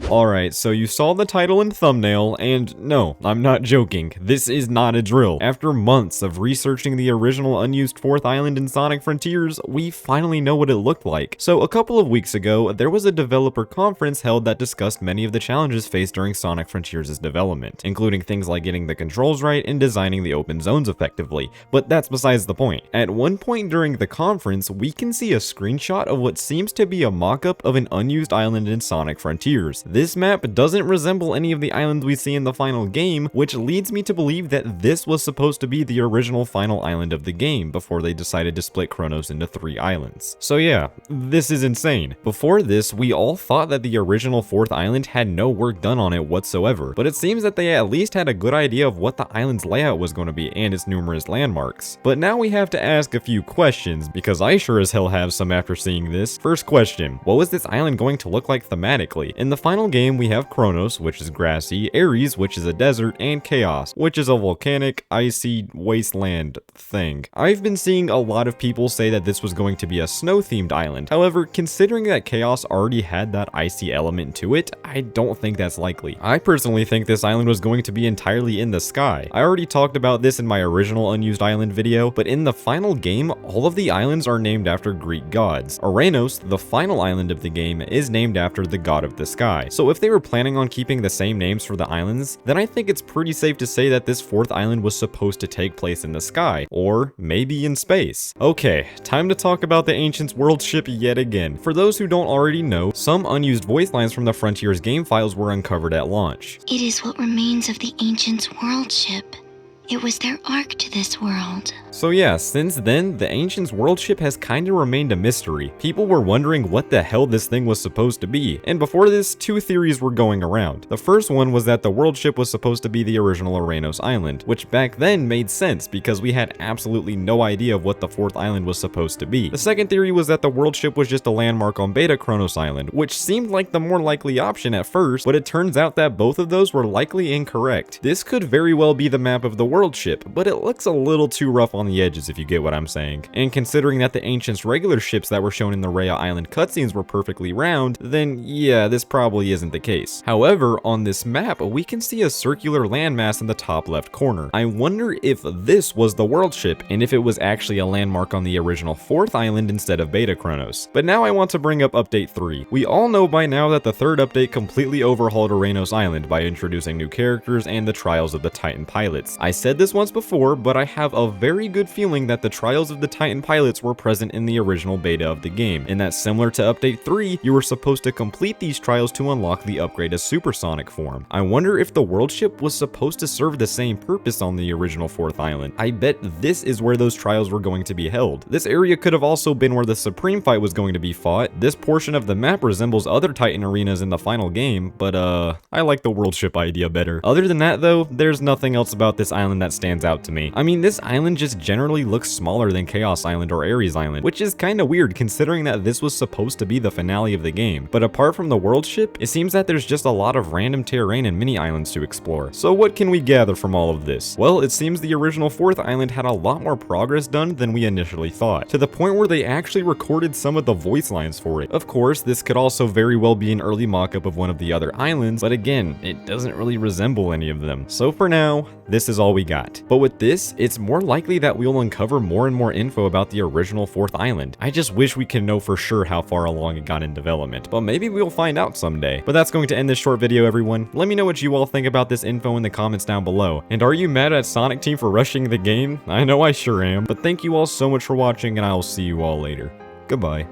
Alright, so you saw the title and thumbnail, and no, I'm not joking, this is not a drill. After months of researching the original unused 4th island in Sonic Frontiers, we finally know what it looked like. So a couple of weeks ago, there was a developer conference held that discussed many of the challenges faced during Sonic Frontiers' development, including things like getting the controls right and designing the open zones effectively, but that's besides the point. At one point during the conference, we can see a screenshot of what seems to be a mock-up of an unused island in Sonic Frontiers. This map doesn't resemble any of the islands we see in the final game, which leads me to believe that this was supposed to be the original final island of the game before they decided to split Kronos into 3 islands. So yeah, this is insane. Before this, we all thought that the original 4th island had no work done on it whatsoever, but it seems that they at least had a good idea of what the island's layout was going to be and its numerous landmarks. But now we have to ask a few questions, because I sure as hell have some after seeing this. First question, what was this island going to look like thematically? In the final game, we have Kronos, which is grassy, Ares, which is a desert, and Chaos, which is a volcanic, icy wasteland thing. I've been seeing a lot of people say that this was going to be a snow-themed island. However, considering that Chaos already had that icy element to it, I don't think that's likely. I personally think this island was going to be entirely in the sky. I already talked about this in my original Unused Island video, but in the final game, all of the islands are named after Greek gods. Uranos, the final island of the game, is named after the god of the sky. So if they were planning on keeping the same names for the islands, then I think it's pretty safe to say that this 4th island was supposed to take place in the sky, or maybe in space. Okay, time to talk about the Ancients Worldship yet again. For those who don't already know, some unused voice lines from the Frontiers game files were uncovered at launch. It is what remains of the Ancients' Worldship. It was their ark to this world. So yeah, since then, the Ancients Worldship has kinda remained a mystery. People were wondering what the hell this thing was supposed to be, and before this, 2 theories were going around. The first one was that the Worldship was supposed to be the original Uranos island, which back then made sense because we had absolutely no idea of what the 4th island was supposed to be. The second theory was that the Worldship was just a landmark on Beta Kronos Island, which seemed like the more likely option at first, but it turns out that both of those were likely incorrect. This could very well be the map of the Worldship, but it looks a little too rough on the edges if you get what I'm saying. And considering that the Ancients' regular ships that were shown in the Rhea Island cutscenes were perfectly round, then yeah, this probably isn't the case. However, on this map, we can see a circular landmass in the top left corner. I wonder if this was the Worldship, and if it was actually a landmark on the original 4th island instead of Beta Kronos. But now I want to bring up Update 3. We all know by now that the 3rd update completely overhauled Uranos Island by introducing new characters and the trials of the Titan pilots. I said this once before, but I have a very good feeling that the trials of the Titan pilots were present in the original beta of the game, and that similar to Update 3, you were supposed to complete these trials to unlock the upgrade as Supersonic form. I wonder if the Worldship was supposed to serve the same purpose on the original 4th island. I bet this is where those trials were going to be held. This area could have also been where the Supreme fight was going to be fought. This portion of the map resembles other Titan arenas in the final game, but I like the Worldship idea better. Other than that though, there's nothing else about this island that stands out to me. I mean, this island just generally looks smaller than Chaos Island or Ares Island, which is kinda weird considering that this was supposed to be the finale of the game. But apart from the Worldship, it seems that there's just a lot of random terrain and mini islands to explore. So what can we gather from all of this? Well, it seems the original 4th island had a lot more progress done than we initially thought, to the point where they actually recorded some of the voice lines for it. Of course, this could also very well be an early mock-up of one of the other islands, but again, it doesn't really resemble any of them. So for now, this is all we got. But with this, it's more likely that we'll uncover more and more info about the original 4th island. I just wish we can know for sure how far along it got in development, but maybe we'll find out someday. But that's going to end this short video, everyone. Let me know what you all think about this info in the comments down below. And are you mad at Sonic Team for rushing the game? I know I sure am. But thank you all so much for watching, and I'll see you all later. Goodbye.